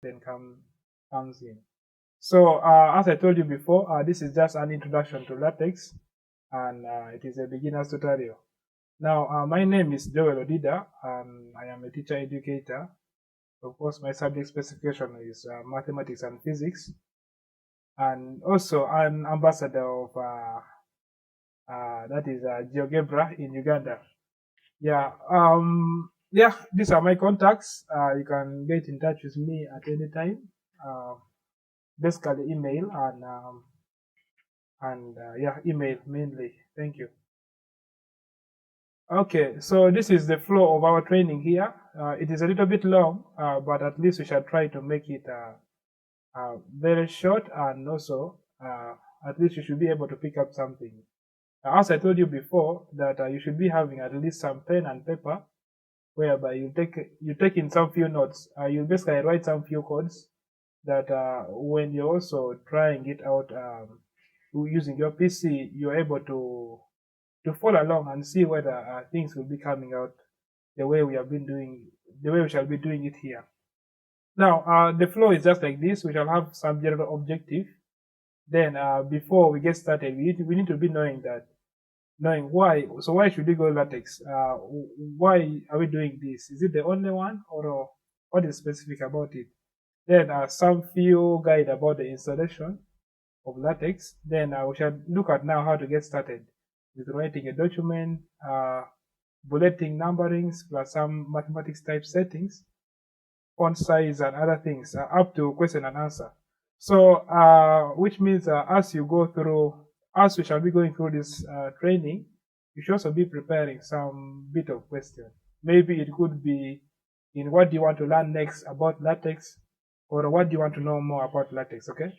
then comes in. So as I told you before, this is just an introduction to LaTeX, and it is a beginner's tutorial. Now, my name is Joel Odida, and I am a teacher educator. Of course, my subject specification is mathematics and physics, and also an ambassador of that is GeoGebra in Uganda. Yeah, these are my contacts. You can get in touch with me at any time. Basically, email and email mainly. Thank you. Okay, so this is the flow of our training here. It is a little bit long, but at least we shall try to make it very short, and also at least you should be able to pick up something. As I told you before, that you should be having at least some pen and paper, whereby you take in some few notes. You basically write some few codes that when you're also trying it out using your PC, you're able to follow along and see whether things will be coming out the way we have been doing, the way we shall be doing it here. Now, the flow is just like this. We shall have some general objective. Then, before we get started, we need to be knowing why. So why should we go LaTeX? Why are we doing this? Is it the only one, or what is specific about it? Then, some few guide about the installation of LaTeX. Then we shall look at now how to get started with writing a document, bulleting numberings, plus some mathematics type settings, font size, and other things, up to question and answer. So, which means as we shall be going through this training, you should also be preparing some bit of question. Maybe it could be in what do you want to learn next about LaTeX, or what do you want to know more about LaTeX, okay?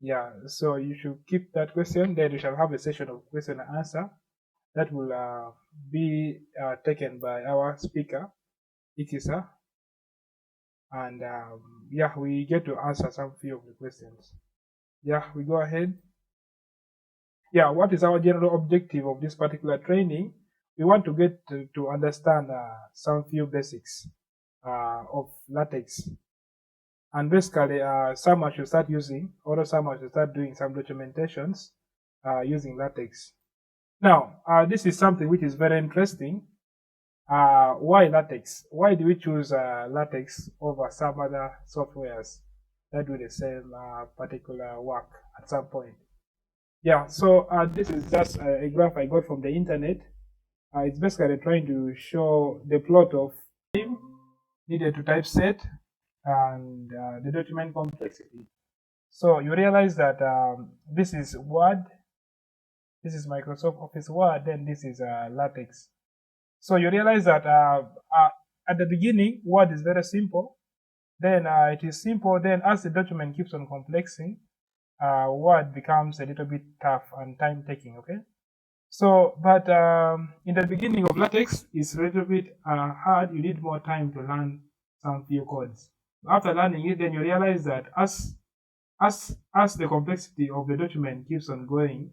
Yeah, so you should keep that question. Then we shall have a session of question and answer that will be taken by our speaker, Ikisa. And we get to answer some few of the questions. Yeah, we go ahead. Yeah, what is our general objective of this particular training? We want to get to understand some few basics of LaTeX. And basically, someone should start using, or someone should start doing some documentations using LaTeX. Now, this is something which is very interesting. Why LaTeX? Why do we choose LaTeX over some other softwares that do the same particular work at some point? Yeah, so this is just a graph I got from the internet. It's basically trying to show the plot of time needed to typeset and the document complexity. So you realize that this is Word, this is Microsoft Office Word, then this is LaTeX. So you realize that at the beginning, Word is very simple. Then it is simple. Then as the document keeps on complexing, Word becomes a little bit tough and time-taking, okay? So, but in the beginning of LaTeX, it's a little bit hard. You need more time to learn some few codes. After learning it, then you realize that as the complexity of the document keeps on going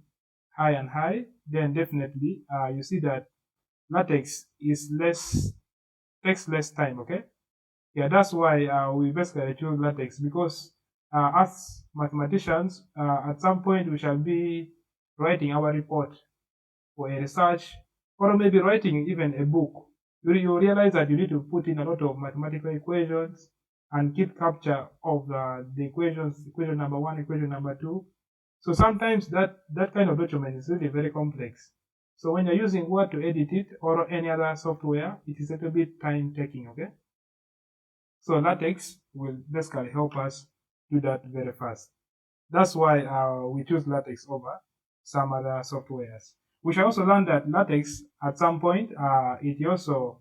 high and high, then definitely you see that LaTeX takes less time, okay? Yeah, that's why we basically choose LaTeX, because as mathematicians, at some point we shall be writing our report for a research, or maybe writing even a book. You realize that you need to put in a lot of mathematical equations and keep capture of the equations, equation number 1, equation number 2. So sometimes that kind of document is really very complex. So when you're using Word to edit it, or any other software, it is a little bit time taking, okay? So LaTeX will basically help us do that very fast. That's why we choose LaTeX over some other softwares. We should also learn that LaTeX, at some point, it also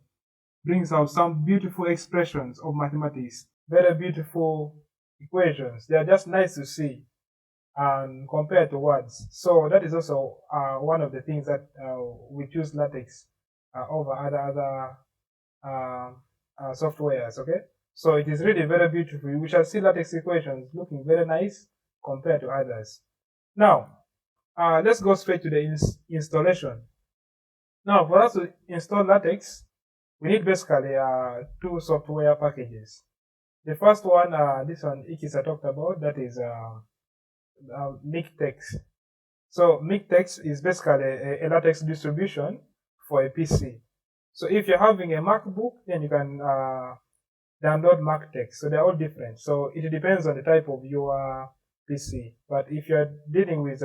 brings out some beautiful expressions of mathematics, very beautiful equations. They are just nice to see compared to words. So that is also one of the things that we choose LaTeX over other softwares, okay? So it is really very beautiful. We shall see LaTeX equations looking very nice compared to others. Now, let's go straight to the installation. Now, for us to install LaTeX, we need basically two software packages. The first one, this one Ikisa talked about, that is LaTeX. So LaTeX is basically a LaTeX distribution for a PC. So if you're having a MacBook, then you can download LaTeX. So they're all different. So it depends on the type of your PC. But if you're dealing with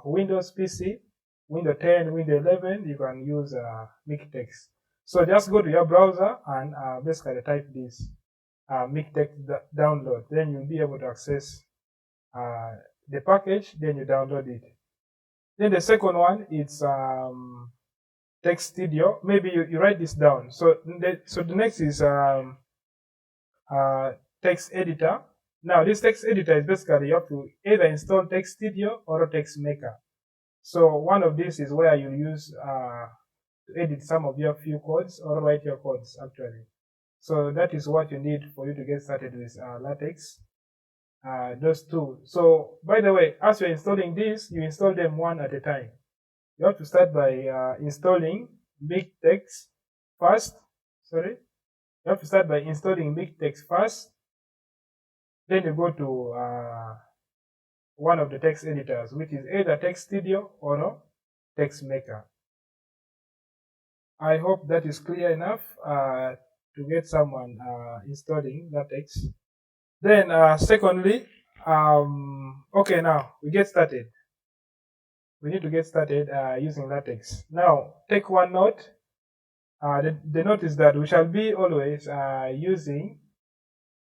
Windows PC, Windows 10, Windows 11, you can use LaTeX. So just go to your browser and basically type this LaTeX download. Then you'll be able to access the package. Then you download it. Then the second one, it's Text Studio. Maybe you write this down. So the next is text editor. Now this text editor is basically you have to either install Text Studio or Text Maker. So one of these is where you use to edit some of your few codes or write your codes actually. So that is what you need for you to get started with LaTeX. Those two. So by the way, as you're installing these, you install them one at a time. You have to start by installing LaTeX first. Sorry. You have to start by installing LaTeX first. Then you go to one of the text editors, which is either Text Studio or Text Maker. I hope that is clear enough to get someone installing LaTeX. Then secondly, okay, now we get started. We need to get started using LaTeX. Now take one note. The note is that we shall be always using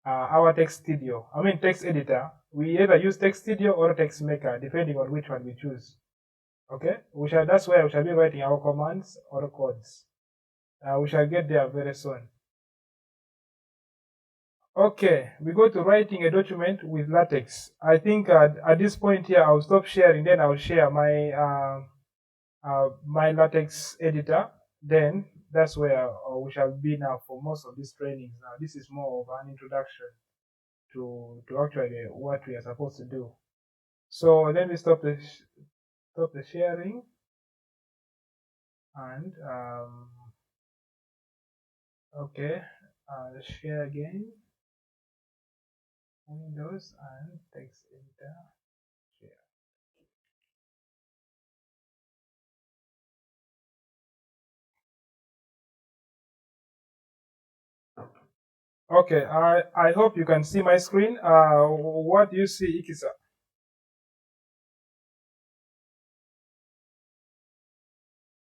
our Text Studio. I mean text editor. We either use Text Studio or Text Maker, depending on which one we choose. Okay, that's where we shall be writing our commands or codes. We shall get there very soon. Okay, we go to writing a document with LaTeX. I think at this point here, I'll stop sharing. Then I'll share my my LaTeX editor. Then that's where we shall be now for most of these trainings. Now this is more of an introduction to actually what we are supposed to do. So let me stop the sharing and okay, share again. Windows and text editor. Share. Okay, I hope you can see my screen. What do you see, Ikisa?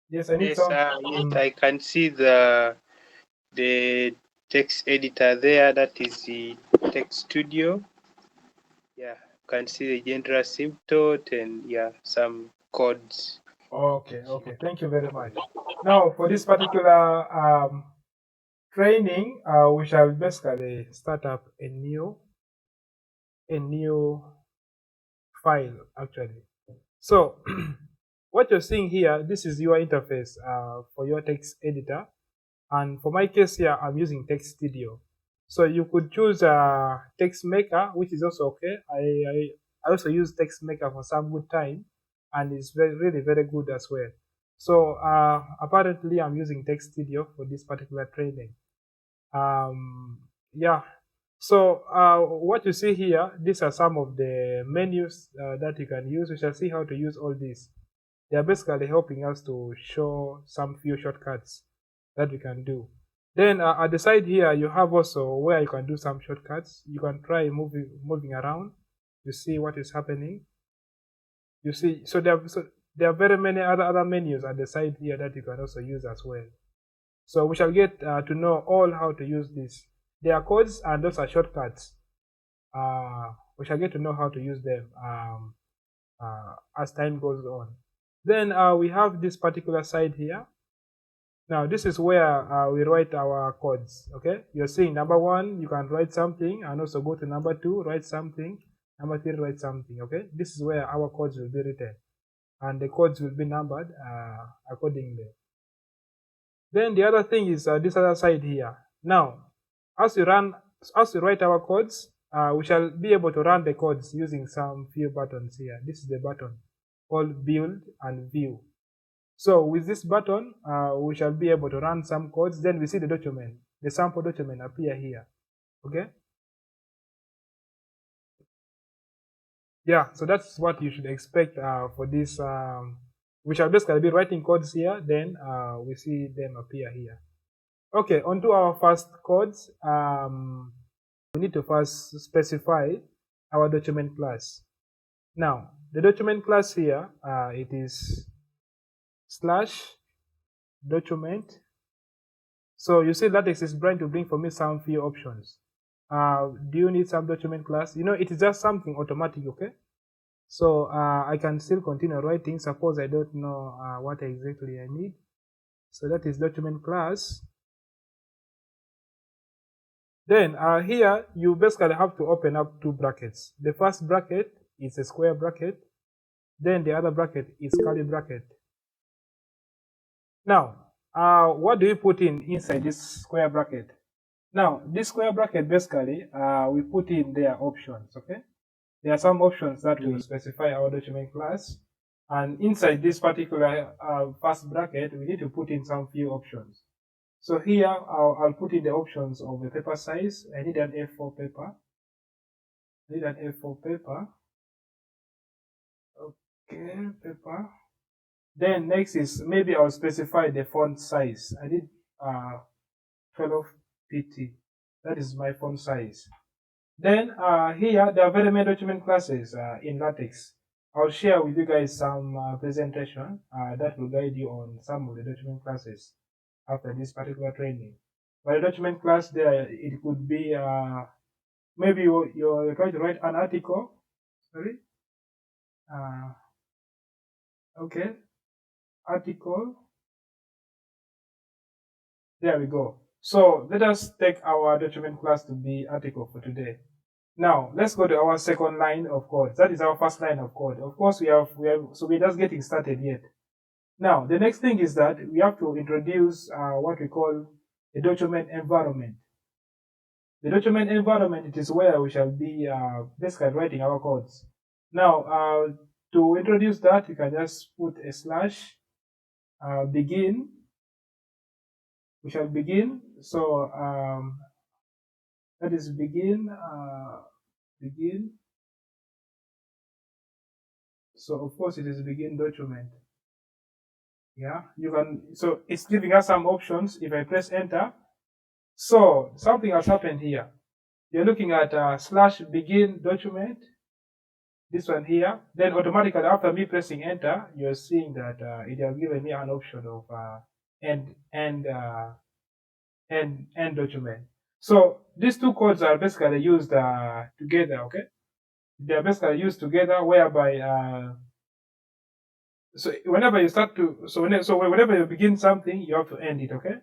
Yes, I need Yes, some. yes, I can see the text editor there. That is the Text Studio. Yeah, you can see the general asymptote and yeah, some codes. Okay, okay. Thank you very much. Now, for this particular training, we shall basically start up a new file actually. So what you're seeing here, this is your interface for your text editor. And for my case here, I'm using Text Studio. So you could choose Text Maker, which is also okay. I also use Text Maker for some good time, and it's really very good as well. So apparently, I'm using Text Studio for this particular training. Yeah. So what you see here, these are some of the menus that you can use. We shall see how to use all these. They are basically helping us to show some few shortcuts that we can do. Then at the side here, you have also where you can do some shortcuts. You can try moving around. You see what is happening. You see, so there are very many other menus at the side here that you can also use as well. So we shall get to know all how to use this. There are codes and those are shortcuts. We shall get to know how to use them as time goes on. Then we have this particular side here. Now this is where we write our codes. Okay, you're seeing number 1, you can write something, and also go to number 2, write something, number 3, write something. Okay, this is where our codes will be written, and the codes will be numbered accordingly. Then the other thing is this other side here. Now, as we write our codes, we shall be able to run the codes using some few buttons here. This is the button called build and view. So with this button, we shall be able to run some codes. Then we see the document, the sample document appear here. Okay. Yeah, so that's what you should expect for this. We shall basically be writing codes here, then we see them appear here. Okay, onto our first codes. We need to first specify our document class. Now, the document class here, it is slash document. So you see LaTeX is trying to bring for me some few options. Do you need some document class? You know, it is just something automatic, okay? So I can still continue writing. Suppose I don't know what exactly I need. So that is document class. Then here you basically have to open up two brackets. The first bracket is a square bracket. Then the other bracket is curly bracket. Now, what do we put inside this square bracket? Now, this square bracket basically we put in their options. Okay, there are some options that will specify our document class, and inside this particular first bracket, we need to put in some few options. So here I'll put in the options of the paper size. I need an A4 paper. I need an A4 paper. Okay, paper. Then next is maybe I'll specify the font size. I need 12 pt. That is my font size. Then here there are very many document classes in LaTeX. I'll share with you guys some presentation that will guide you on some of the document classes after this particular training. By the document class there, it could be maybe you're trying to write an article. Sorry. Okay. Article. There we go. So let us take our document class to be article for today. Now let's go to our second line of code. That is our first line of code. Of course, so we're just getting started yet. Now the next thing is that we have to introduce what we call a document environment. The document environment, it is where we shall be basically writing our codes. Now to introduce that, you can just put a slash begin. We shall begin. So that is begin. Begin. So of course it is begin document. Yeah, you can. So it's giving us some options. If I press enter, so something has happened here. You're looking at slash begin document. This one here. Then automatically after me pressing enter, you're seeing that it has given me an option of end document. So these two codes are basically used together. Okay, they are basically used together, whereby so whenever you start to whenever you begin something, you have to end it. Okay,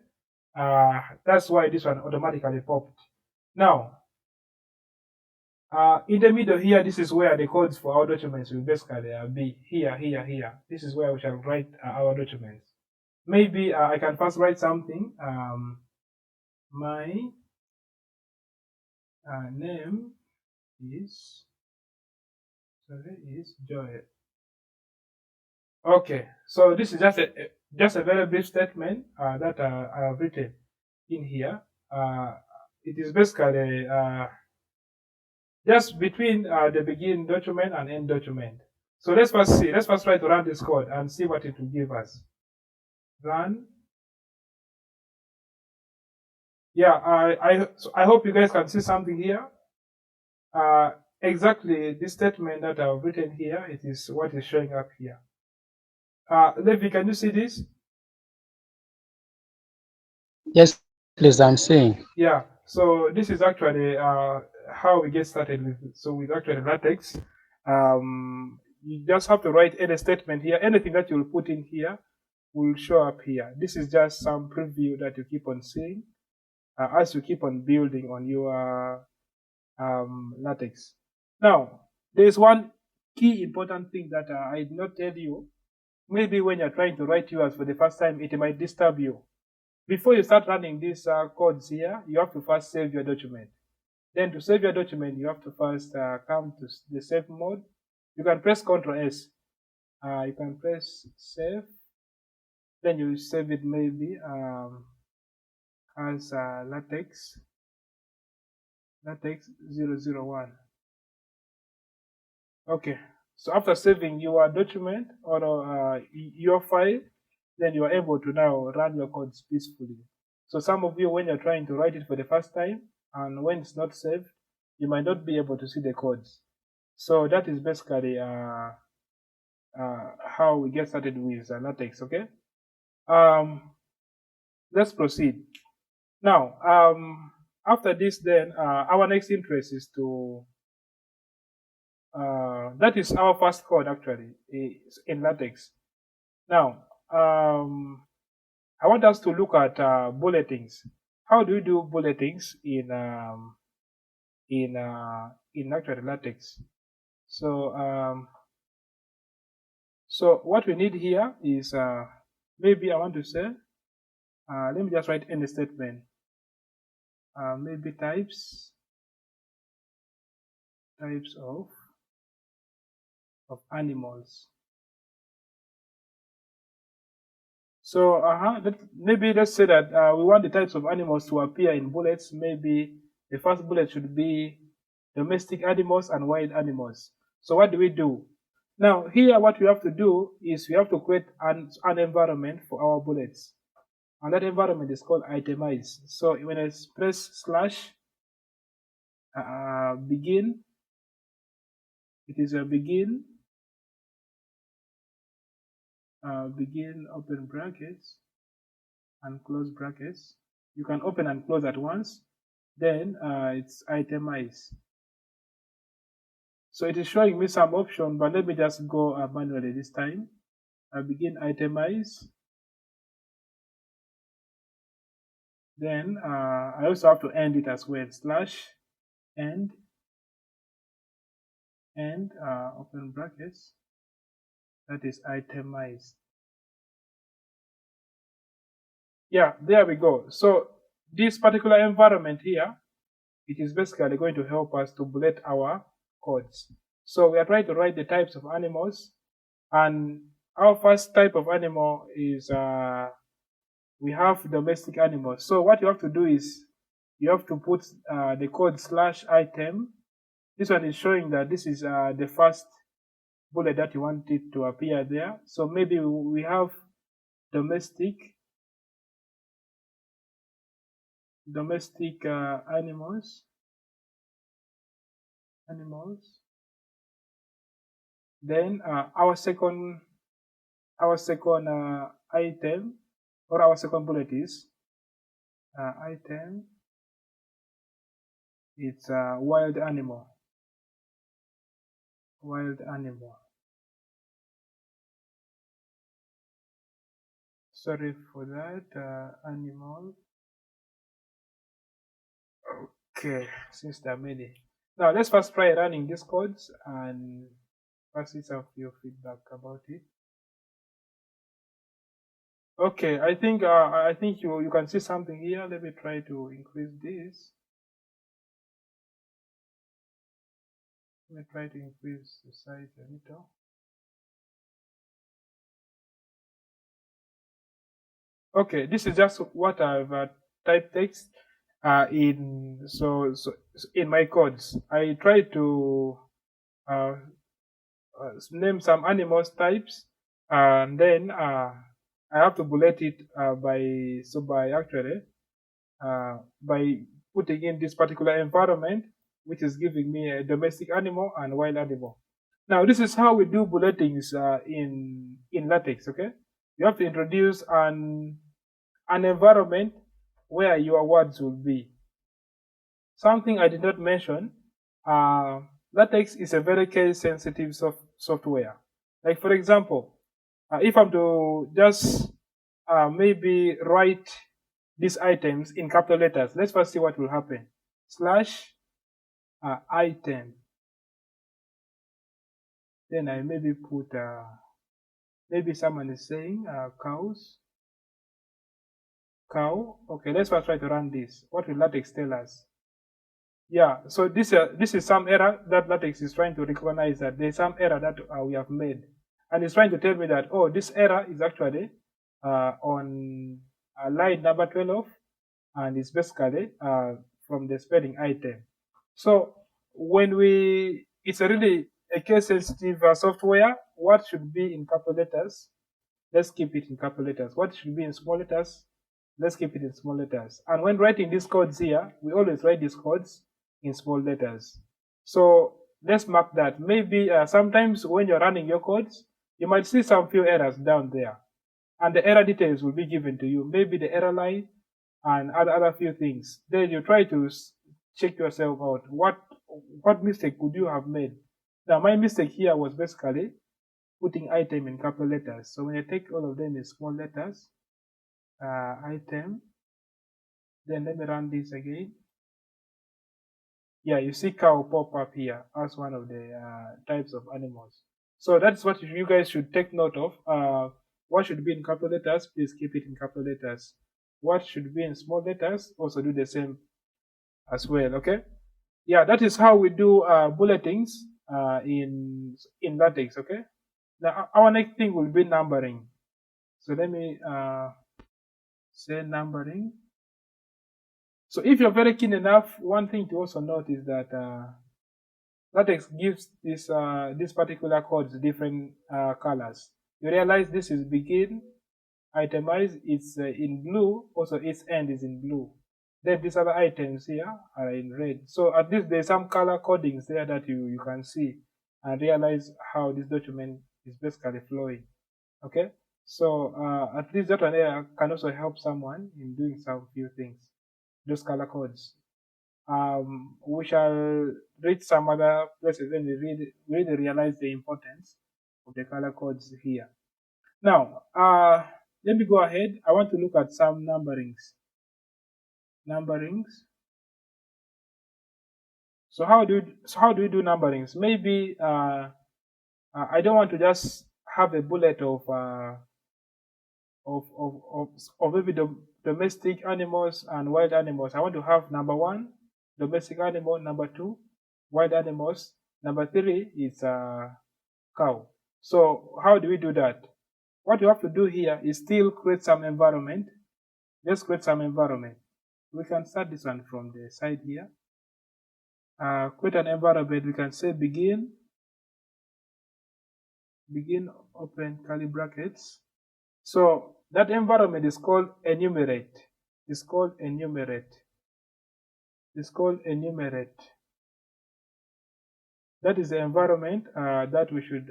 that's why this one automatically popped. Now in the middle here, this is where the codes for our documents will basically be here. This is where we shall write our documents. Maybe I can first write something. My name is Joy. Okay, so this is just a very brief statement that I have written in here. It is basically just between the begin document and end document. So let's first see. Let's first try to run this code and see what it will give us. Run. Yeah, I hope you guys can see something here. Exactly this statement that I've written here, it is what is showing up here. Levi, can you see this? Yes, please, I'm seeing. Yeah, so this is actually how we get started with it. So with actually LaTeX, you just have to write any statement here. Anything that you'll put in here will show up here. This is just some preview that you keep on seeing as you keep on building on your LaTeX. Now, there's one key important thing that I did not tell you. Maybe when you're trying to write yours for the first time, it might disturb you. Before you start running these codes here, you have to first save your document. Then to save your document, you have to first come to the save mode. You can press Ctrl S. You can press save. Then you save it maybe as LaTeX 001. Okay, so after saving your document or your file, then you are able to now run your codes peacefully. So some of you, when you're trying to write it for the first time and when it's not saved, you might not be able to see the codes. So that is basically how we get started with LaTeX. Okay, let's proceed. Now, after this, then our next interest is to that is our first code actually in LaTeX. Now, I want us to look at bulletins. How do you do bulletins in actually LaTeX? So so what we need here is maybe I want to say let me just write any statement. Maybe types of animals. So maybe let's say that we want the types of animals to appear in bullets. Maybe the first bullet should be domestic animals and wild animals. So what do we do? Now here what we have to do is we have to create an environment for our bullets. And that environment is called itemize. So when I press slash begin, it is a begin open brackets and close brackets. You can open and close at once. Then it's itemize. So it is showing me some option, but let me just go manually this time. I begin itemize. Then I also have to end it as well. Slash end open brackets. That is itemize. Yeah, there we go. So this particular environment here, it is basically going to help us to bullet our codes. So we are trying to write the types of animals, and our first type of animal is we have domestic animals. So what you have to do is you have to put the code slash item. This one is showing that this is the first bullet that you want it to appear there. So maybe we have domestic animals. Then our second item or our second bullet is item. It's wild animal. Sorry for that. Animal. Okay, since there are many. Now let's first try running these codes and pass it some of your feedback about it. Okay, I think you can see something here. Let me try to increase this. Let me try to increase the size a little. Okay, this is just what I've typed text in in my codes. I try to name some animals types, and then I have to bullet it by putting in this particular environment, which is giving me a domestic animal and wild animal. Now this is how we do bulletins in LaTeX. Okay, you have to introduce an environment where your words will be. Something I did not mention, LaTeX is a very case sensitive software. Like for example, if I'm to just maybe write these items in capital letters, let's first see what will happen. Slash item. Then I maybe put, maybe someone is saying cow. Okay, let's first try to run this. What will LaTeX tell us? Yeah, so this is some error that LaTeX is trying to recognize that there's some error that we have made, and it's trying to tell me that, oh, this error is actually on line number 12, and it's basically from the spelling item. So when it's a really a case-sensitive software, what should be in capital letters? Let's keep it in capital letters. What should be in small letters? Let's keep it in small letters. And when writing these codes here, we always write these codes in small letters. So let's mark that. Maybe sometimes when you're running your codes, you might see some few errors down there. And the error details will be given to you. Maybe the error line and other few things. Then you try to check yourself out. What mistake could you have made? Now my mistake here was basically putting item in capital letters. So when I take all of them in small letters, item, then let me run this again. Yeah, you see cow pop up here as one of the types of animals. So that's what you guys should take note of. What should be in capital letters, please keep it in capital letters. What should be in small letters, also do the same as well, okay? Yeah, that is how we do bulletins in LaTeX, okay? Now our next thing will be numbering. So let me say numbering. So if you're very keen enough, one thing to also note is that LaTeX gives this particular codes different colors. You realize this is begin, itemize, it's in blue, also its end is in blue. Then these other items here are in red. So at least there's some color codings there that you can see and realize how this document is basically flowing. Okay, so at least that one there can also help someone in doing some few things, those color codes. We shall read some other places when we really realize the importance of the color codes here. Now, let me go ahead. I want to look at some numberings. So how do we do numberings? Maybe I don't want to just have a bullet of maybe the domestic animals and wild animals. I want to have number 1, domestic animal, number 2, wild animals, number 3 is cow. So how do we do that? What you have to do here is still create some environment. Let's create some environment. We can start this one from the side here. Create an environment. We can say begin open curly brackets. So that environment is called enumerate. It's called enumerate. That is the environment that we should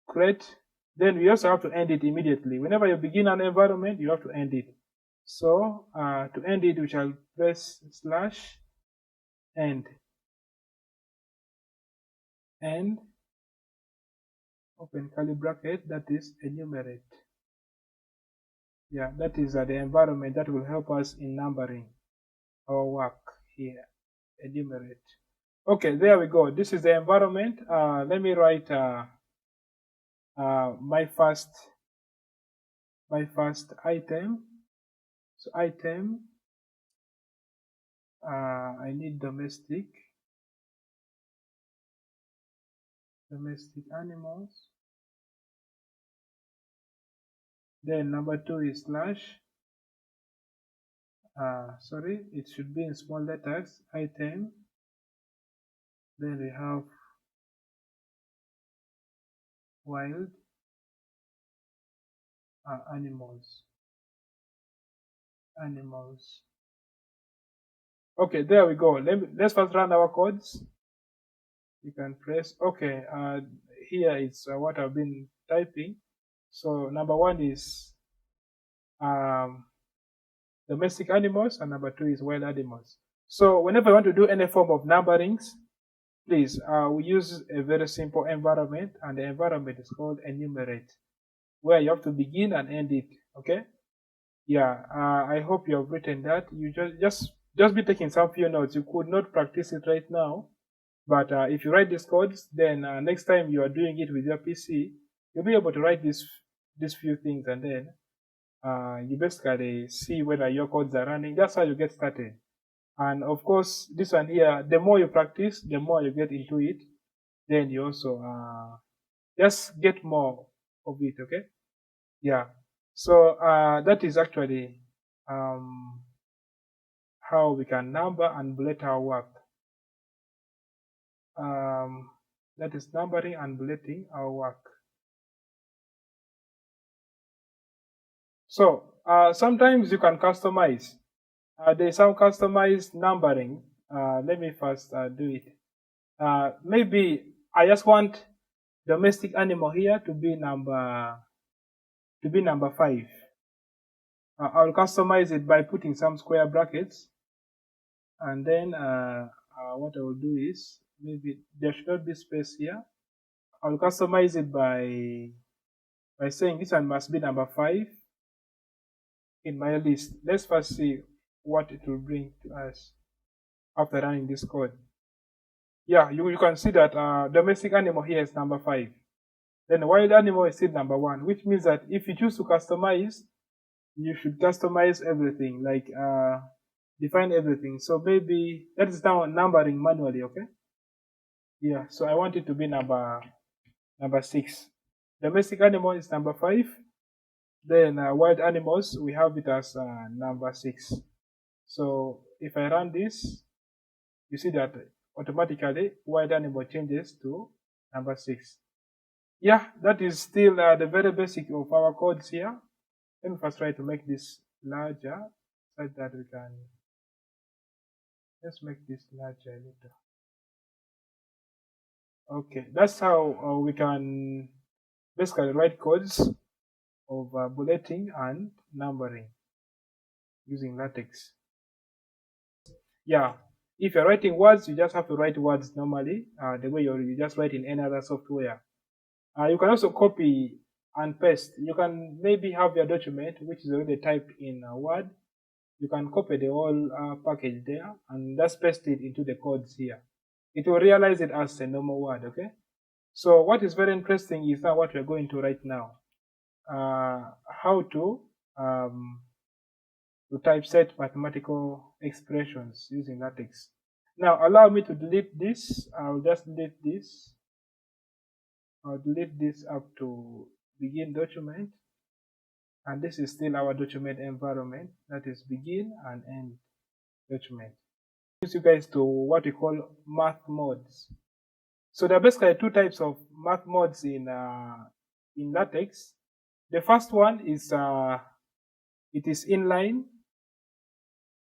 create. Then we also have to end it immediately. Whenever you begin an environment, you have to end it. So to end it, we shall press /end. End open curly bracket, that is enumerate. Yeah, that is the environment that will help us in numbering our work here. Enumerate. Okay, there we go. This is the environment. Let me write my first item. So item, I need domestic animals. Then number 2 is / sorry, it should be in small letters, item. Then we have wild animals. Okay, there we go. Let's first run our codes. You can press okay. Here is what I've been typing. So number 1 is domestic animals and number 2 is wild animals. So whenever you want to do any form of numberings, please we use a very simple environment, and the environment is called enumerate, where you have to begin and end it. Okay, yeah, I hope you have written that. You just be taking some few notes. You could not practice it right now, but if you write these codes, then next time you are doing it with your PC, you'll be able to write these few things, and then you basically see whether your codes are running. That's how you get started. And of course, this one here, the more you practice, the more you get into it, then you also just get more of it. Okay, yeah. So that is actually how we can number and bullet our work. that is numbering and bulleting our work. So sometimes you can customize. There's some customized numbering. Let me first do it. Maybe I just want domestic animal here to be number 5. I'll customize it by putting some square brackets, and then what I will do is, maybe there should not be space here. I'll customize it by saying this one must be number 5 in my list. Let's first see what it will bring to us after running this code. Yeah, you can see that domestic animal here is number 5. Then wild animal is still number 1, which means that if you choose to customize, you should customize everything, like define everything. So maybe that is now numbering manually, okay? Yeah, so I want it to be number 6. Domestic animal is number 5. Then wild animals, we have it as number 6. So if I run this, you see that automatically wild animal changes to number 6. Yeah, that is still the very basic of our codes here. Let me first try to make this larger so that we can, let's make this larger a little. Okay, that's how we can basically write codes of bulleting and numbering using LaTeX. Yeah, if you're writing words, you just have to write words normally, the way you just write in any other software. You can also copy and paste. You can maybe have your document, which is already typed in Word. You can copy the whole package there and just paste it into the codes here. It will realize it as a normal word, okay? So what is very interesting is now what we're going to write now. How to typeset mathematical expressions using LaTeX. Now allow me to delete this. I'll just delete this. I'll delete this up to begin document, and this is still our document environment, that is begin and end document. Introduce you guys to what we call math modes. So there are basically 2 types of math modes in LaTeX. The first one is it is inline.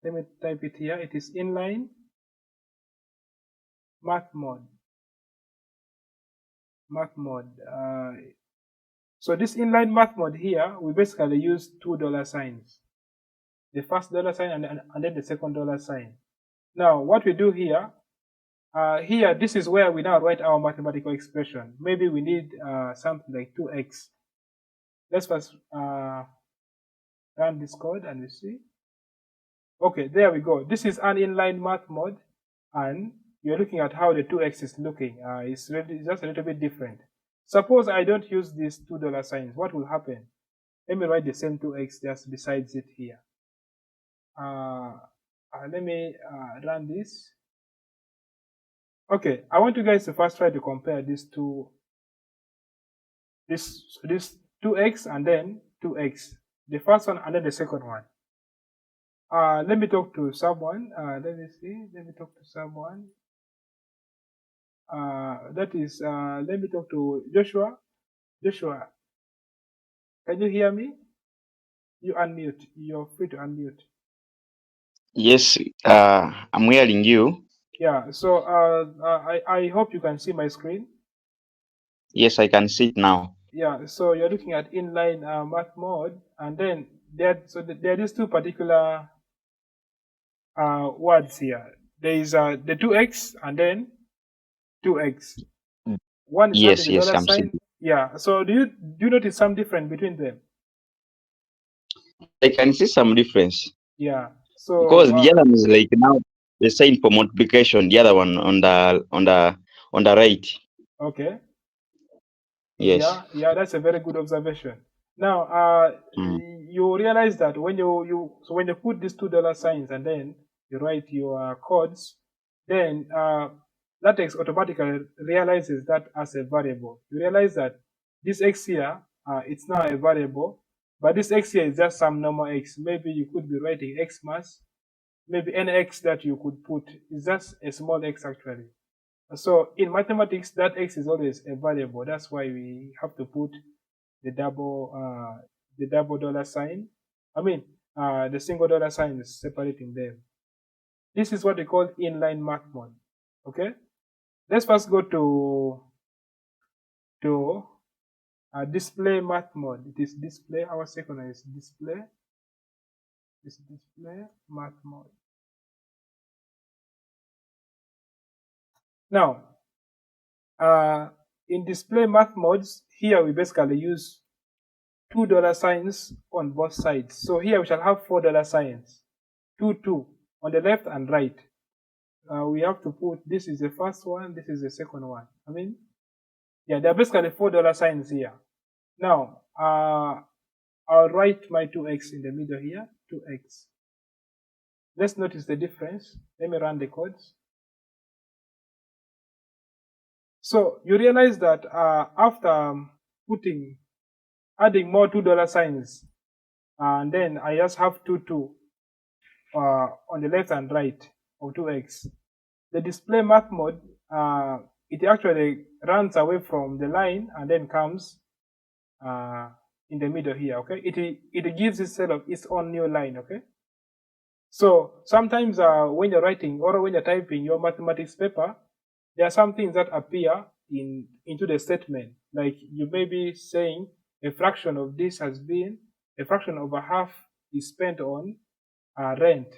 Let me type it here. It is inline math mode. So this inline math mode here, we basically use 2 dollar signs. The first dollar sign and then the second dollar sign. Now what we do here, this is where we now write our mathematical expression. Maybe we need something like 2x. Let's first run this code and we see. Okay, there we go. This is an inline math mode, and you're looking at how the 2x is looking. It's just a little bit different. Suppose I don't use these 2 dollar signs. What will happen? Let me write the same 2x just besides it here. Let me run this. Okay, I want you guys to first try to compare these two. This 2x and then 2x. The first one and then the second one. Let me talk to someone. Let me see. Let me talk to someone. Let me talk to Joshua. Joshua, can you hear me? You unmute. You're free to unmute. Yes, I'm hearing you. Yeah. So I hope you can see my screen. Yes, I can see it now. Yeah. So you're looking at inline math mode, and then there are these 2 particular words here. There is the 2x and then 2x. One is having the dollar I'm sign. seeing. Yeah. So do you notice some difference between them? I can see some difference. Yeah. So Because the other one is like now the sign for multiplication, the other one on the right. Okay. Yes. Yeah, that's a very good observation. Now, you realize that when you put these 2 dollar signs and then you write your codes, then LaTeX automatically realizes that as a variable. You realize that this x here, it's now a variable, but this x here is just some normal x. Maybe you could be writing x mass, maybe any x that you could put is just a small x actually. So in mathematics, that x is always a variable. That's why we have to put the double dollar sign. I mean, the single dollar sign is separating them. This is what we call inline math mode. Okay, let's first go to display math mode. It is display. Our second one is display. This display math mode. Now, in display math modes, here we basically use $2 signs on both sides. So here we shall have $4 signs, 2 on the left and right. We have to put, this is the first one, this is the second one. I mean, yeah, there are basically $4 signs here. Now, I'll write my 2x in the middle here, 2x. Let's notice the difference. Let me run the codes. So you realize that after adding more $2 signs, and then I just have 2 on the left and right of 2x. The display math mode, it actually runs away from the line and then comes in the middle here. Okay, it gives itself its own new line. Okay, so sometimes when you're writing or when you're typing your mathematics paper, there are some things that appear into the statement, like you may be saying a fraction of this has been, a fraction over half is spent on rent.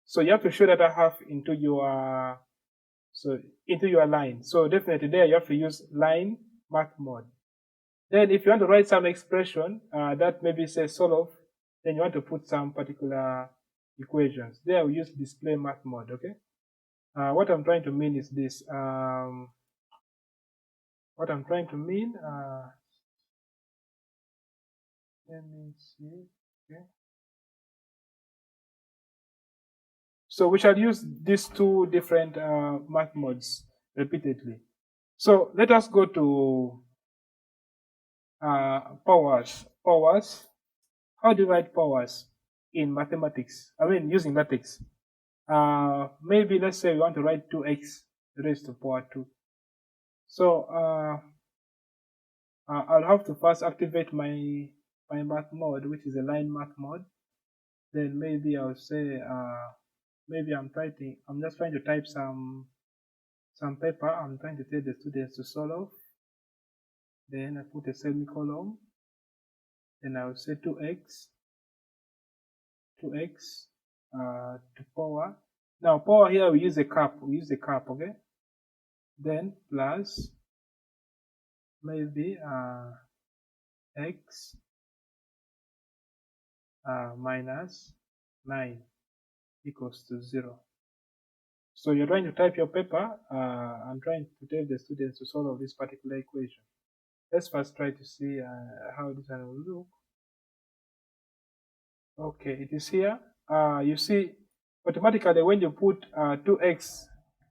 So you have to show that half into your line. So definitely there you have to use line math mode. Then if you want to write some expression that maybe says solve, then you want to put some particular equations. There we use display math mode. Okay. What I'm trying to mean is this. What I'm trying to mean. Let me see. Okay. So we shall use these two different math modes repeatedly. So let us go to powers. Powers. How do you write powers in mathematics? I mean, using LaTeX. Maybe let's say we want to write 2x raised to power 2. So I'll have to first activate my math mode, which is a line math mode. Then maybe I'll say maybe I'm just trying to type some paper. I'm trying to tell the students to solve. Then I put a semicolon. Then I'll say 2x to power. Now power here we use a cap. Okay. Then plus maybe x minus 9 equals to 0. So you're trying to type your paper. I'm trying to tell the students to solve this particular equation. Let's first try to see how this one will look. Okay, it is here. You see, automatically when you put 2x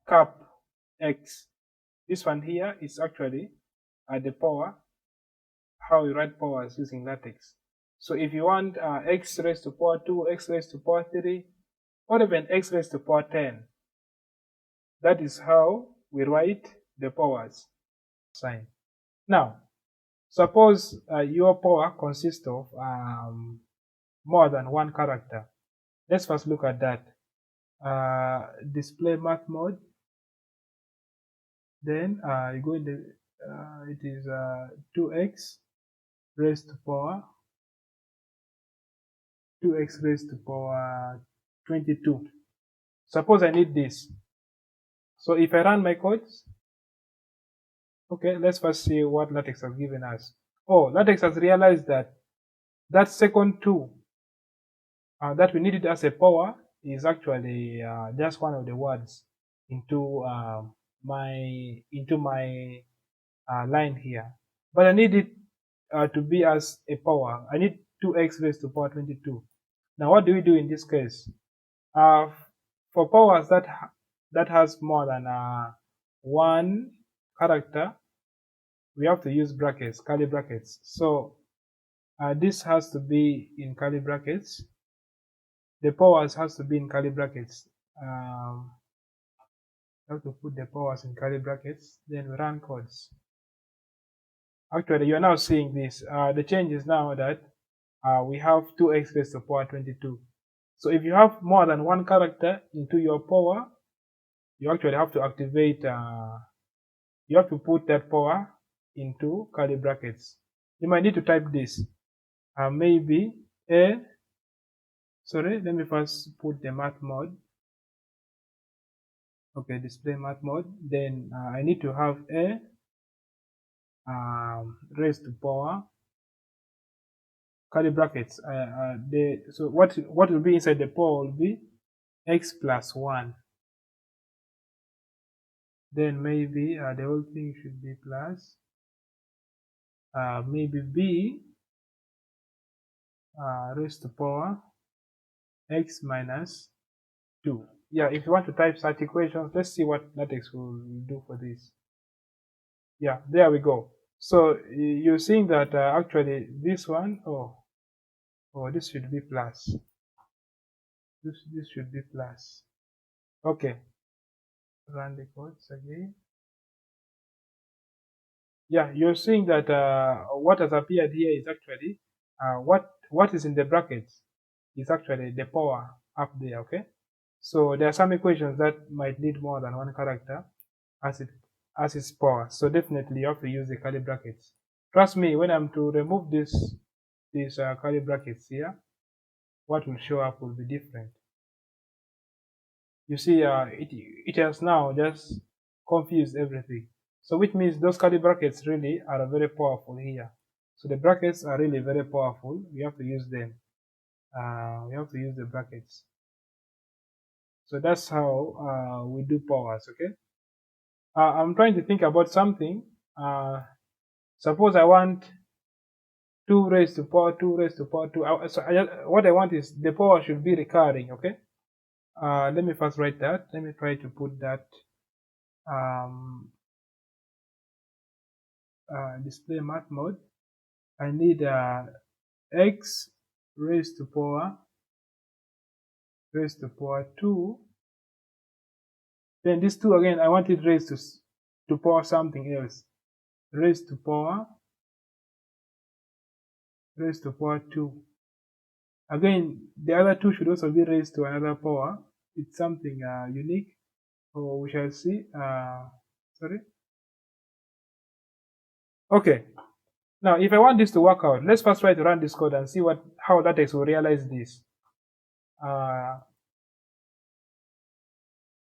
cap x, this one here is actually the power, how you write powers using LaTeX. So if you want x raised to power 2, x raised to power 3, or even x raised to power 10, that is how we write the powers sign. Now, suppose your power consists of more than one character. Let's first look at that. Display math mode. Then you go in the it is 2x raised to power 22. Suppose I need this. So if I run my codes, okay, let's first see what LaTeX has given us. Oh, LaTeX has realized that second 2 that we needed as a power is actually just one of the words into my line here, but I need it to be as a power. I need 2x raised to power 22. Now what do we do in this case? For powers that has more than one character, we have to use brackets, curly brackets. So this has to be in curly brackets. The powers has to be in curly brackets. You have to put the powers in curly brackets, then we run codes. Actually, you are now seeing this. The change is now that we have 2x raised to the power 22. So if you have more than one character into your power, you actually have to activate, you have to put that power into curly brackets. You might need to type this. Maybe sorry, let me first put the math mode. Okay, display math mode. Then I need to have a raised to power curly brackets. So what will be inside the power will be x plus 1. Then maybe the whole thing should be plus maybe b raised to power x minus 2. Yeah, if you want to type such equations, let's see what LaTeX will do for this. Yeah, there we go. So you're seeing that actually this one, this should be plus. This should be plus. Okay, run the codes again. Yeah, you're seeing that what has appeared here is actually what is in the brackets is actually the power up there. Okay, so there are some equations that might need more than one character as its power. So definitely you have to use the curly brackets. Trust me, when I'm to remove these curly brackets here, what will show up will be different. You see, it has now just confused everything. So which means those curly brackets really are very powerful here. So the brackets are really very powerful. We have to use them. We have to use the brackets. So that's how we do powers. Okay. I'm trying to think about something. Suppose I want 2 raised to power 2 raised to power 2. What I want is the power should be recurring. Okay. Let me first write that. Let me try to put that. Display math mode. I need x raised to power 2. Then this 2 again, I want it raised to power something else. Raised to power 2. Again, the other 2 should also be raised to another power. It's something unique. So we shall see. Sorry. Okay. Now, if I want this to work out, let's first try to run this code and see how LaTeX will realize this.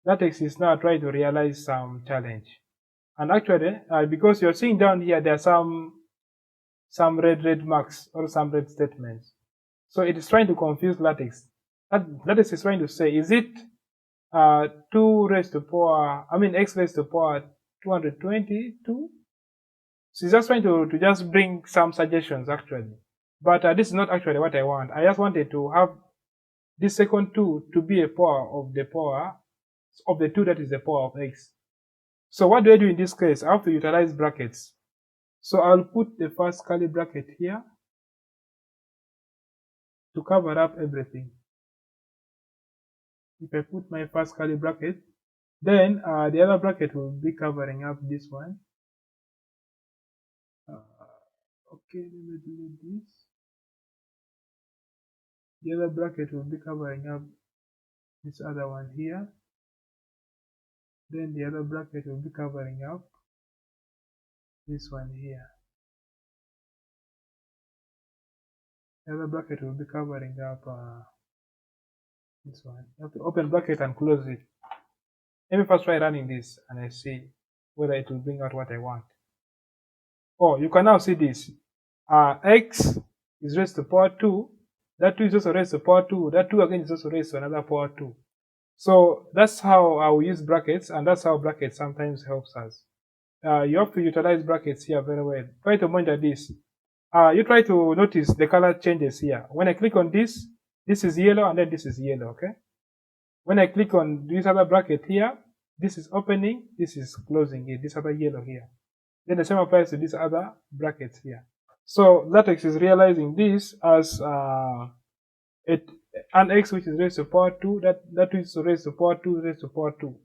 LaTeX is now trying to realize some challenge. And actually, because you're seeing down here, there are some red marks or some red statements. So it is trying to confuse LaTeX. LaTeX is trying to say, is it 2 raised to power, x raised to power 222? So it's just trying to just bring some suggestions actually. But this is not actually what I want. I just wanted to have this second 2 to be a power of the 2 that is the power of x. So what do I do in this case? I have to utilize brackets. So I'll put the first curly bracket here to cover up everything. If I put my first curly bracket, then the other bracket will be covering up this one. Okay, let me delete this. The other bracket will be covering up this other one here. Then the other bracket will be covering up this one here. The other bracket will be covering up this one. You have to open bracket and close it. Let me first try running this and I see whether it will bring out what I want. Oh, you can now see this. X is raised to power 2. That 2 is also raised to power 2. That 2 again is also raised to another power 2. So that's how we use brackets, and that's how brackets sometimes helps us. You have to utilize brackets here very well. Try to monitor this. You try to notice the color changes here. When I click on this is yellow and then this is yellow, okay? When I click on this other bracket here, this is opening, this is closing it, this other yellow here. Then the same applies to these other brackets here. So LaTeX is realizing this as an x which is raised to power 2, that is raised to power 2 raised to power 2.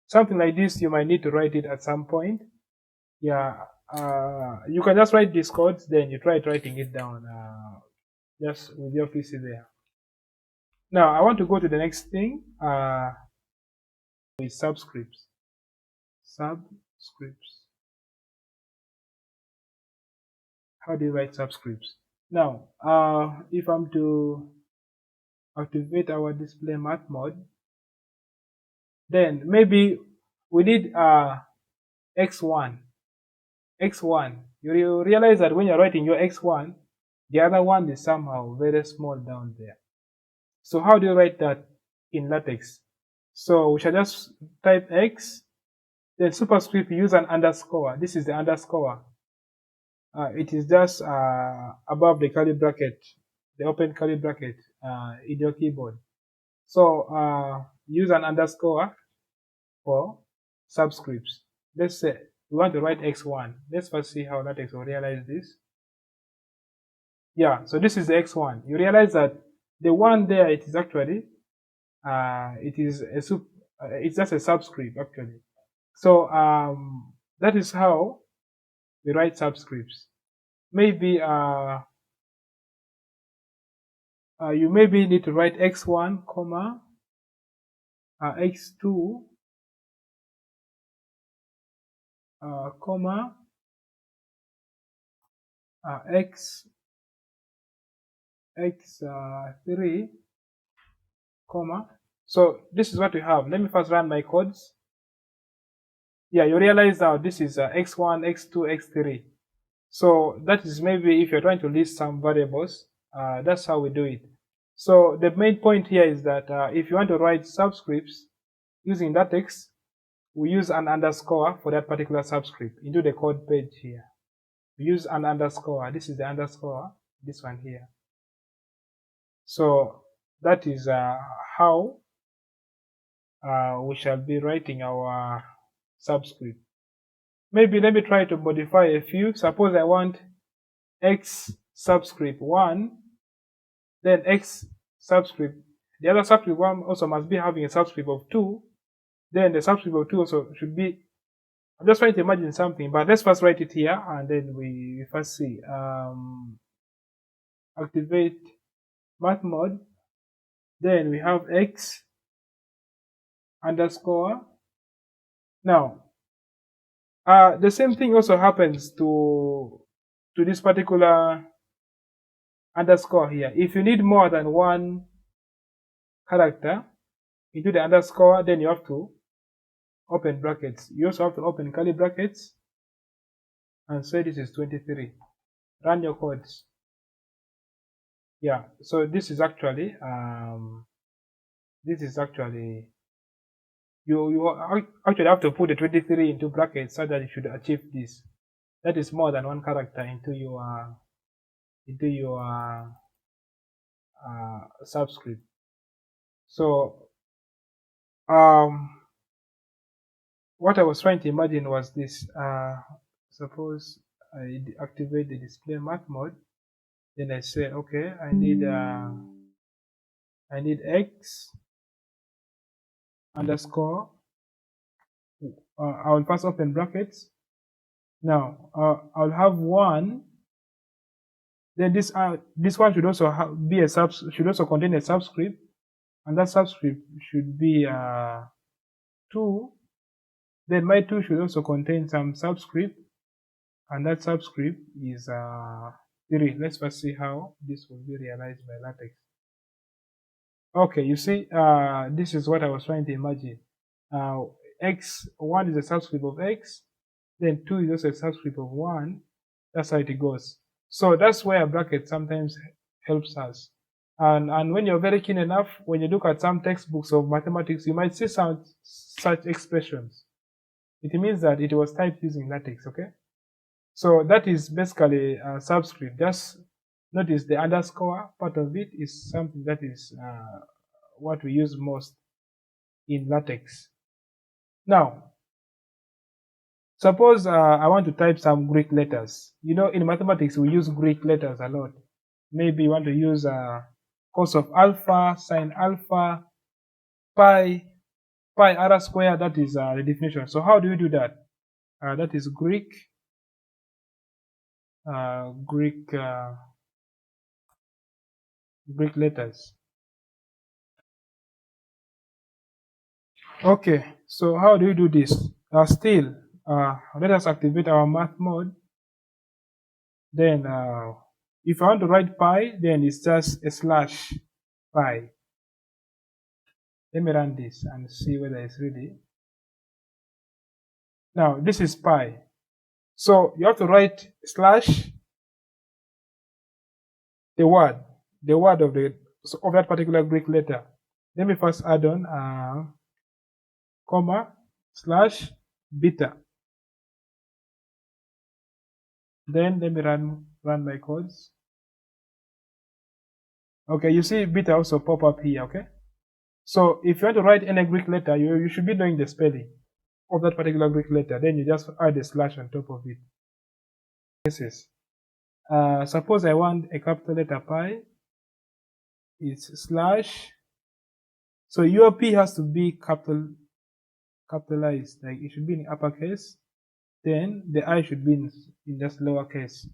something like this, you might need to write it at some point. Yeah, you can just write these codes, then you try writing it down just with your PC there. Now I want to go to the next thing with subscripts. Subscripts. How do you write subscripts? Now, if I'm to activate our display math mode, then maybe we need x1. X1. You realize that when you're writing your x1, the other one is somehow very small down there. So how do you write that in LaTeX? So we shall just type x, then superscript, use an underscore. This is the underscore. It is just above the curly bracket, the open curly bracket in your keyboard. So use an underscore for subscripts. Let's say we want to write x1. Let's first see how LaTeX will realize this. Yeah, so this is the x1. You realize that the one there, it is actually it's just a subscript actually. So that is how we write subscripts. Maybe you maybe need to write x1 comma x2 comma x3 comma. So this is what we have. Let me first run my codes. Yeah, you realize now this is x1, x2, x3. So that is maybe if you're trying to list some variables, that's how we do it. So the main point here is that if you want to write subscripts using LaTeX, we use an underscore for that particular subscript into the code page here. We use an underscore. This is the underscore, this one here. So that is how we shall be writing our subscript. Maybe let me try to modify a few. Suppose I want x subscript 1, then x subscript. The other subscript 1 also must be having a subscript of 2. Then the subscript of 2 also should be. I'm just trying to imagine something, but let's first write it here and then we first see. Activate math mode. Then we have x underscore. Now, the same thing also happens to this particular underscore here. If you need more than one character into the underscore, then you have to open brackets. You also have to open curly brackets and say this is 23. Run your codes. Yeah, so this is actually you actually have to put the 23 into brackets so that you should achieve this. That is more than one character into your subscript. So what I was trying to imagine was this. Suppose I activate the display math mode, then I say, okay, I need x underscore. I will first open brackets. Now I'll have 1. Then this one should also be should also contain a subscript, and that subscript should be 2. Then my 2 should also contain some subscript, and that subscript is 3. Let's first see how this will be realized by LaTeX. Okay, you see, this is what I was trying to imagine. X1 is a subscript of x, then 2 is also a subscript of 1. That's how it goes. So that's where a bracket sometimes helps us. And when you're very keen enough, when you look at some textbooks of mathematics, you might see some such expressions. It means that it was typed using LaTeX, okay? So that is basically a subscript. Just notice the underscore part of it is something that is what we use most in LaTeX. Now, suppose I want to type some Greek letters. You know, in mathematics, we use Greek letters a lot. Maybe you want to use cos of alpha, sine alpha, pi. pi r squared, that is the definition. So how do you do that? That is Greek letters. Okay, so how do you do this? Still, let us activate our math mode. Then, if I want to write pi, then it's just a slash pi. Let me run this and see whether it's ready. Now, this is pi. So you have to write slash the word of that particular Greek letter. Let me first add on comma slash beta. Then let me run my codes. Okay, you see beta also pop up here. Okay, so if you want to write any Greek letter, you should be knowing the spelling of that particular Greek letter. Then you just add a slash on top of it. This is suppose I want a capital letter pi. It's slash. So your P has to be capitalized, like it should be in uppercase. Then the I should be in just lowercase.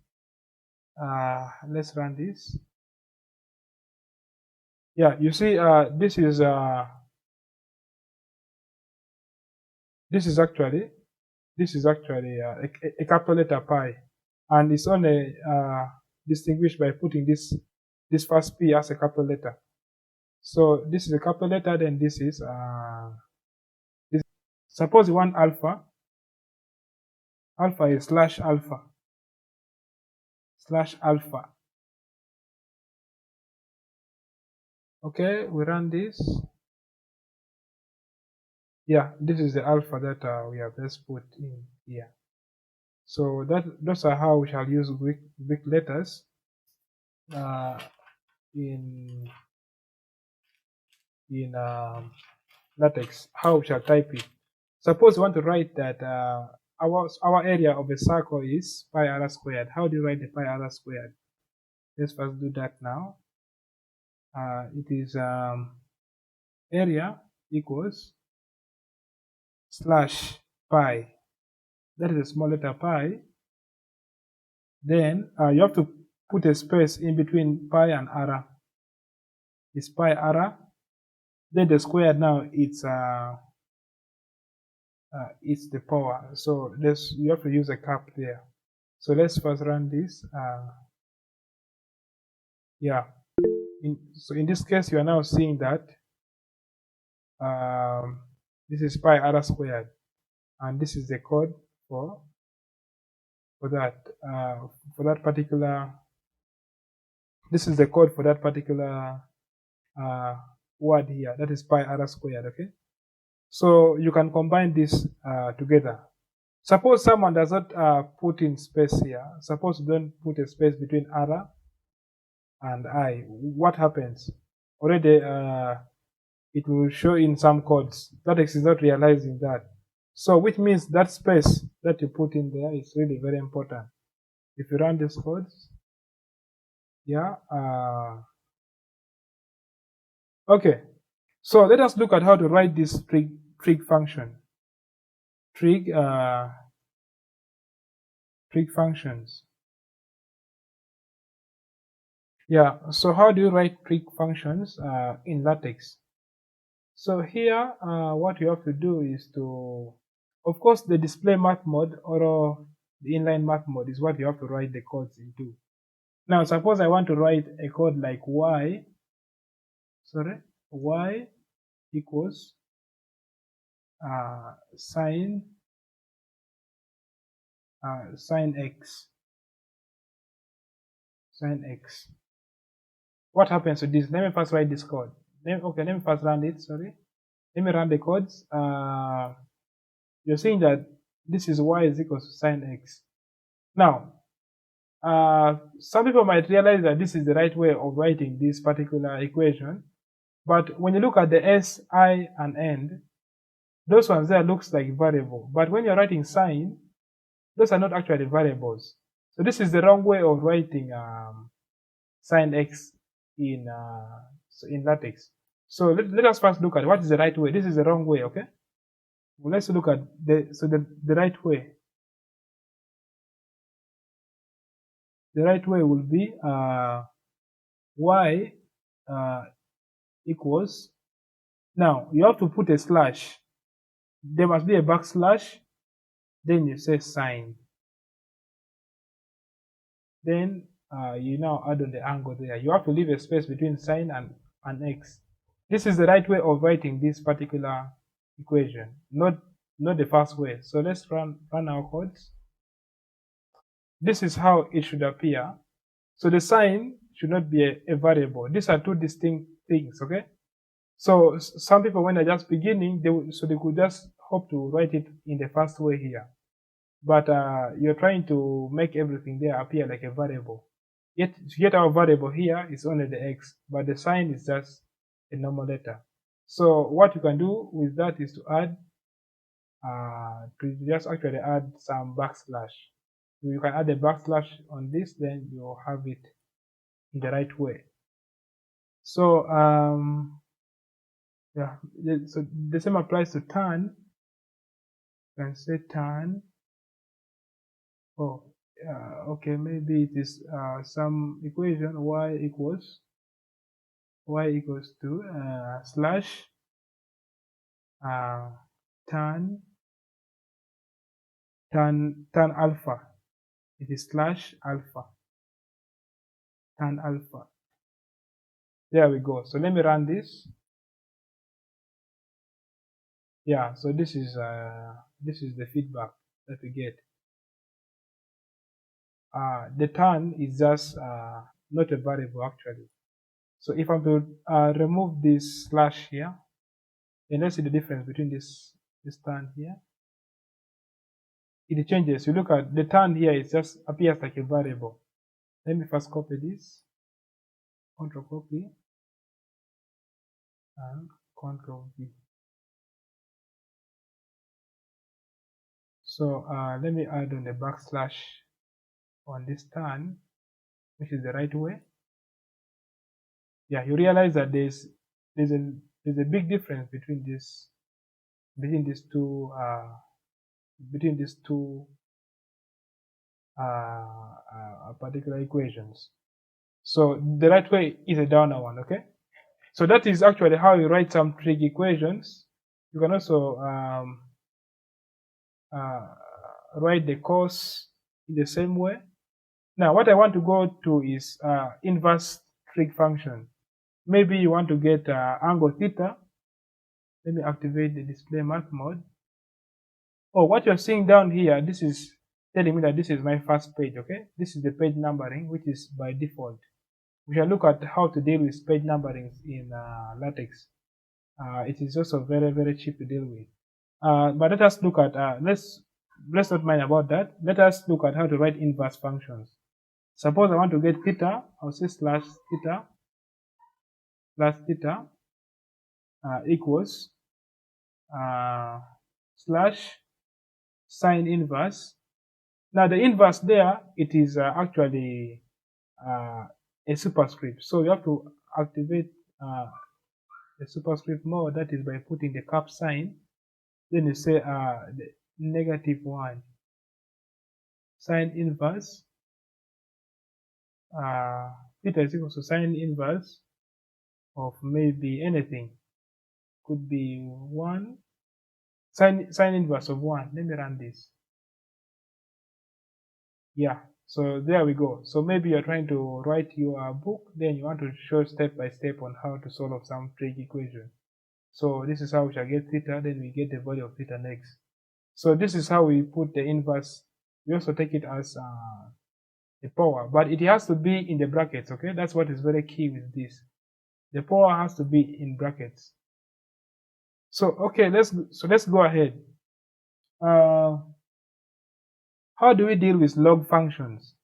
Let's run this. Yeah, you see, this is actually a capital letter pi, and it's only distinguished by putting this first P as a capital letter. So this is a capital letter, then this is this. Suppose you want alpha. Alpha is slash alpha. Okay, we run this. Yeah, this is the alpha that we have just put in here. So those are how we shall use Greek letters in LaTeX. How we shall type it. Suppose you want to write that our area of a circle is pi r squared. How do you write the pi r squared? Let's first do that now. It is area equals slash pi. That is a small letter pi. Then you have to put a space in between pi and r. It's pi r. Then the squared now it's the power. So you have to use a cap there. So let's first run this. Yeah. So in this case, you are now seeing that this is pi r squared, and this is the code for that particular. This is the code for that particular word here. That is pi r squared. Okay. So you can combine this together. Suppose someone does not put in space here. Suppose you don't put a space between r and I. What happens? Already it will show in some codes. LaTeX is not realizing that. So which means that space that you put in there is really very important. If you run these codes, yeah. Okay. So let us look at how to write this trig function. Trig functions. Yeah, so how do you write trig functions in LaTeX? So here, what you have to do is to, of course, the display math mode or the inline math mode is what you have to write the codes into. Now, suppose I want to write a code like y equals sine x. What happens to this? Let me first write this code. Let me first run it. Sorry. Let me run the codes. You're seeing that this is y is equals to sine x. Now, some people might realize that this is the right way of writing this particular equation, but when you look at the s, I, and end, those ones there looks like variable. But when you're writing sine, those are not actually variables. So this is the wrong way of writing sine x in LaTeX. So let us first look at what is the right way. This is the wrong way, okay? Well, let's look at the right way. The right way will be y equals. Now you have to put a slash. There must be a backslash. Then you say sign. Then you now add on the angle there. You have to leave a space between sign and x. This is the right way of writing this particular equation, not the first way. So let's run our codes. This is how it should appear. So the sign should not be a variable. These are two distinct things, okay? So some people, when they're just beginning, they could just hope to write it in the first way here. But you're trying to make everything there appear like a variable. Yet our variable here is only the x, but the sign is just a normal letter. So what you can do with that is to add, to just actually add some backslash. You can add a backslash on this, then you'll have it in the right way. So yeah, so the same applies to turn. You can say turn. Oh, okay, maybe it is some equation y equals to slash tan alpha. It is slash alpha, tan alpha. There we go. So let me run this. Yeah, so this is the feedback that we get. The tan is just not a variable actually. So if I'm to remove this slash here, then let's see the difference between this tan here. It changes. You look at the tan here, it just appears like a variable. Let me first copy this, Control copy, and Control V. So let me add on the backslash on this tan, which is the right way. Yeah, you realize that there's a big difference between these two particular equations. So the right way is a downer one, okay? So that is actually how you write some trig equations. You can also write the cos in the same way. Now what I want to go to is inverse trig function. Maybe you want to get angle theta. Let me activate the display math mode. Oh, what you're seeing down here, this is telling me that this is my first page, okay? This is the page numbering, which is by default. We shall look at how to deal with page numberings in LaTeX. It is also very, very cheap to deal with. But let us look at, let's not mind about that. Let us look at how to write inverse functions. Suppose I want to get theta, I'll say slash theta equals slash sine inverse. Now the inverse there, it is actually a superscript. So you have to activate the superscript mode, that is by putting the cap sign. Then you say the -1 sine inverse theta is equal to sine inverse of maybe anything. Could be 1 sine inverse of 1. Let me run this. Yeah, so there we go. So maybe you're trying to write your book, then you want to show step by step on how to solve some trig equation. So this is how we shall get theta, then we get the value of theta next. So this is how we put the inverse. We also take it as the power, but it has to be in the brackets, okay? That's what is very key with this. The power has to be in brackets. So okay, let's go ahead. How do we deal with log functions?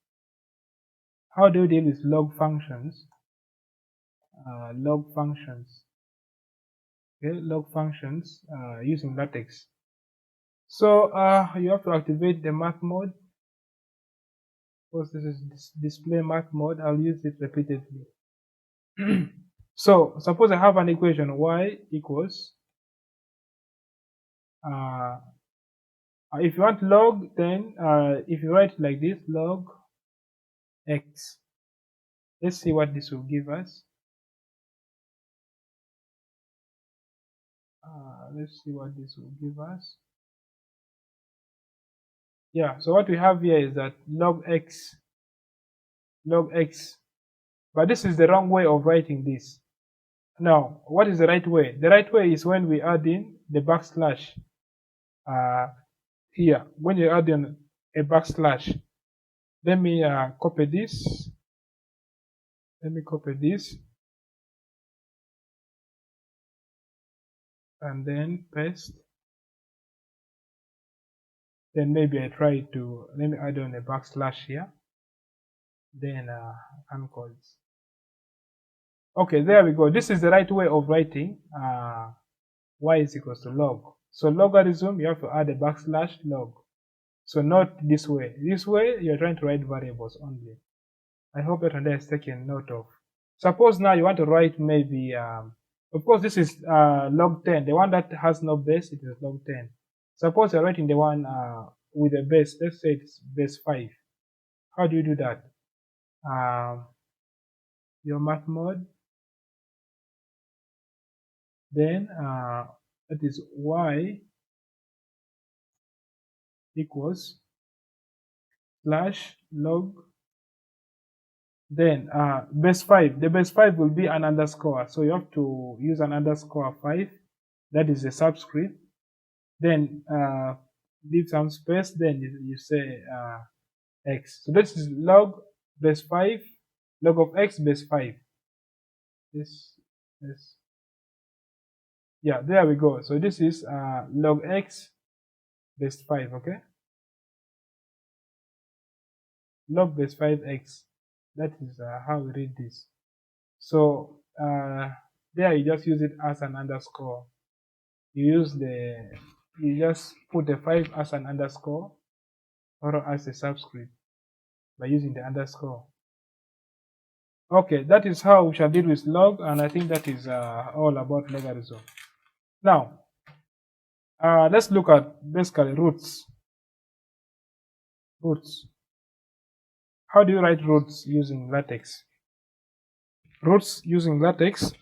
How do we deal with log functions? Log functions. Okay, log functions using LaTeX. So you have to activate the math mode. Of course, this is display math mode. I'll use it repeatedly. So suppose I have an equation y equals if you want log, then if you write like this, log x. Let's see what this will give us. Let's see what this will give us. Yeah, so what we have here is that log x, but this is the wrong way of writing this. Now, what is the right way? The right way is when we add in the backslash here. When you add in a backslash, let me copy this. Let me copy this and then paste. Then maybe I try to, let me add on a backslash here. Then uncalls. Okay, there we go. This is the right way of writing y is equals to log. So logarithm, you have to add a backslash log. So not this way. This way, you're trying to write variables only. I hope that one is taken note of. Suppose now you want to write maybe, of course, this is log 10. The one that has no base, it is log 10. Suppose you're writing the one with a base. Let's say it's base 5. How do you do that? Your math mode. Then that is y equals slash log. Then base 5. The base 5 will be an underscore. So you have to use an underscore 5. That is a subscript. Then leave some space. Then you say x. So this is log base 5, log of x base 5. This. Yeah, there we go. So this is log x base 5, okay? Log base 5x. That is how we read this. So there you just use it as an underscore. You just put the 5 as an underscore or as a subscript by using the underscore. Okay, that is how we shall deal with log, and I think that is all about logarithm. Now, let's look at basically roots. Roots. How do you write roots using LaTeX? Roots using LaTeX,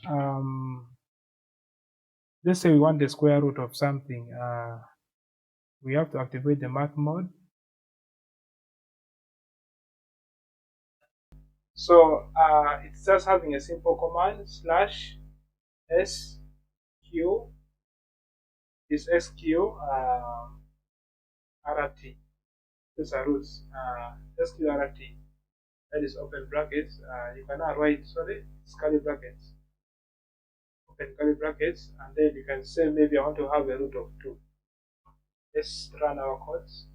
let's say we want the square root of something. We have to activate the math mode. So it's just having a simple command slash sq is sq rt. These are roots. Sqrt, that is open brackets. You can now write curly brackets, open curly brackets, and then you can say maybe I want to have a root of 2. Let's run our codes.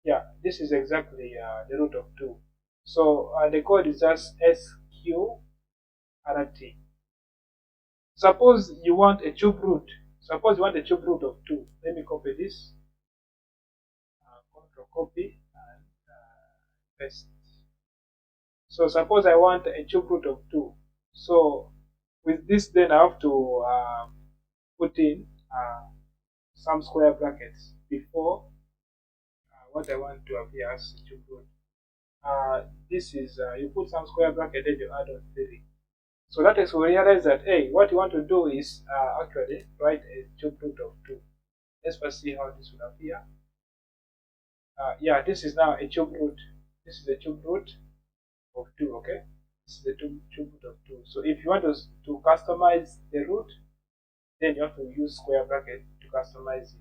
Yeah, this is exactly the root of 2. So the code is just sqrt. Suppose you want a cube root. Suppose you want a cube root of 2. Let me copy this. Control copy and paste. So suppose I want a cube root of 2. So with this, then I have to put in some square brackets before what I want to appear as cube root. This is you put some square bracket, then you add on 3. So that is we realize that hey, what you want to do is actually write a cube root of 2. Let's first see how this will appear. Yeah, this is now a cube root. This is a cube root of 2. Okay, this is the cube root of 2. So if you want to customize the root, then you have to use square bracket to customize it.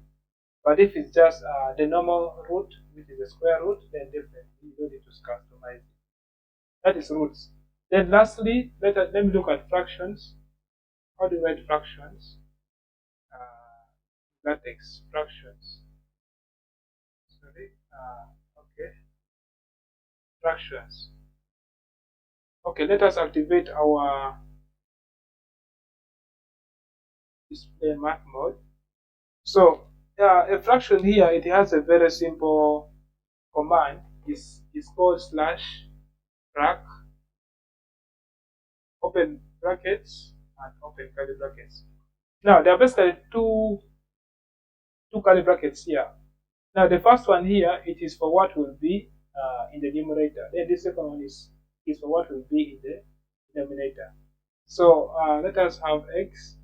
But if it's just the normal root, which is a square root, then definitely you don't need to customize it. That is roots. Then lastly, let me look at fractions. How do you write fractions? LaTeX fractions. Sorry. Okay. Fractions. Okay, let us activate our display math mode. So a fraction here, it has a very simple command. It's called slash frac. open brackets and open curly brackets. Now there are basically two curly brackets here. Now the first one here, it is for what will be in the numerator. Then the second one is for what will be in the denominator. So let us have x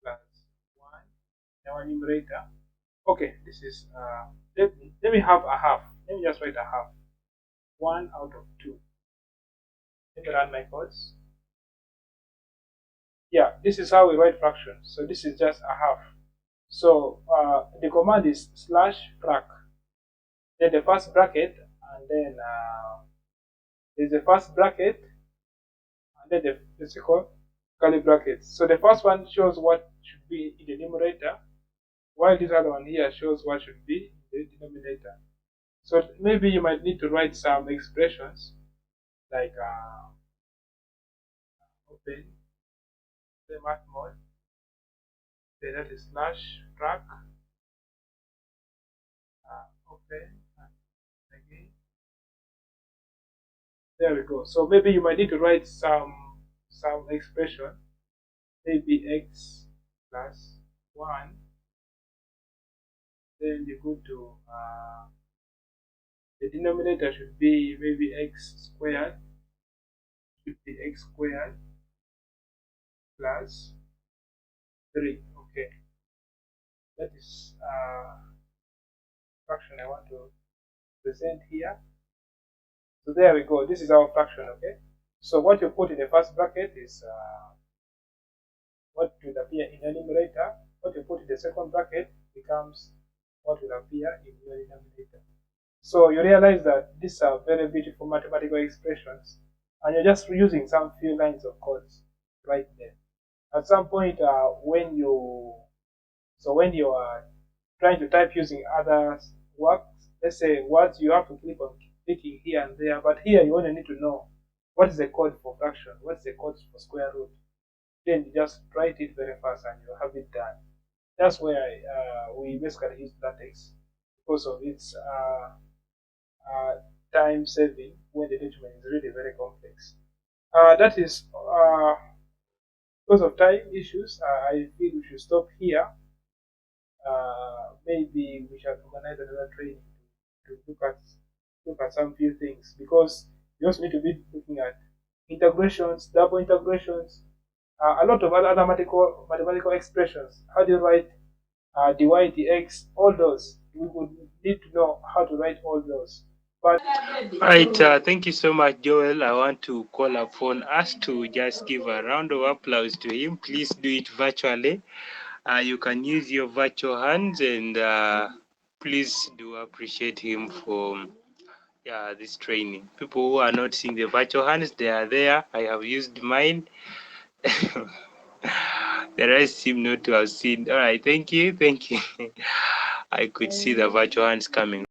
plus 1 in our numerator. Okay, this is let me have a half. Let me just write a half. 1 out of 2. Let me run my codes. Yeah, this is how we write fractions. So this is just a half. So the command is /frac. Then the first bracket, and then there's the first bracket, and then the second curly bracket. So the first one shows what should be in the numerator, while this other one here shows what should be in the denominator. So maybe you might need to write some expressions like open the math mode, then that is /frac, open, and again. There we go. So maybe you might need to write some expression, maybe x plus 1. Then you go to the denominator should be maybe x squared, should be x squared plus 3. Okay, that is fraction I want to present here. So there we go. This is our fraction. Okay, so what you put in the first bracket is what will appear in the numerator. What you put in the second bracket becomes what will appear in your denominator. So you realize that these are very beautiful mathematical expressions, and you're just using some few lines of code right there. At some point, when you are trying to type using other works, let's say words, you have to click on clicking here and there, but here you only need to know what is the code for fraction, what's the code for square root. Then you just write it very fast and you have it done. That's where we basically use LaTeX because of its time saving when the document is really very complex. That is because of time issues. I feel we should stop here. Maybe we shall organize another training to look at some few things, because you also need to be looking at integrations, double integrations, a lot of other mathematical expressions. How do you write dy, dx, all those? We would need to know how to write all those. But Right, thank you so much, Joel. I want to call upon us to just give a round of applause to him. Please do it virtually. You can use your virtual hands, and please do appreciate him for this training. People who are not seeing the virtual hands, they are there. I have used mine. The rest seem not to have seen. All right, thank you. I could see the virtual hands coming.